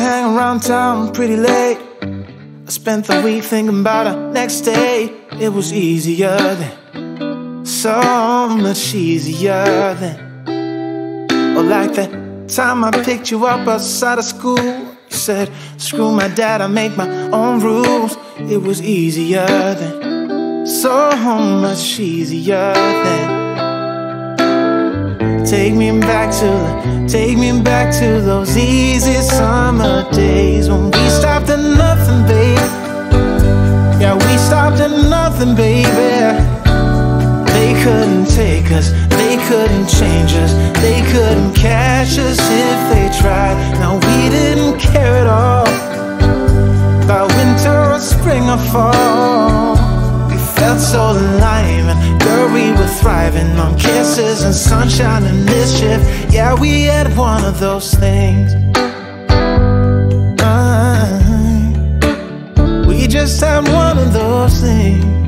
hang around town pretty late. I spent the week thinking about our next day. It was easier then, so much easier then. Or like that time I picked you up outside of school. You said, screw my dad, I make my own rules. It was easier then, so much easier then. Take me back to those easy summer days when we stopped at nothing, baby. Yeah, we stopped at nothing, baby. They couldn't take us, they couldn't change us, they couldn't catch us if they tried. No, we didn't care at all about winter or spring or fall. We felt so alive, and girl, we were thriving on kisses and sunshine and mischief. Yeah, we had one of those things. We just had one of those things.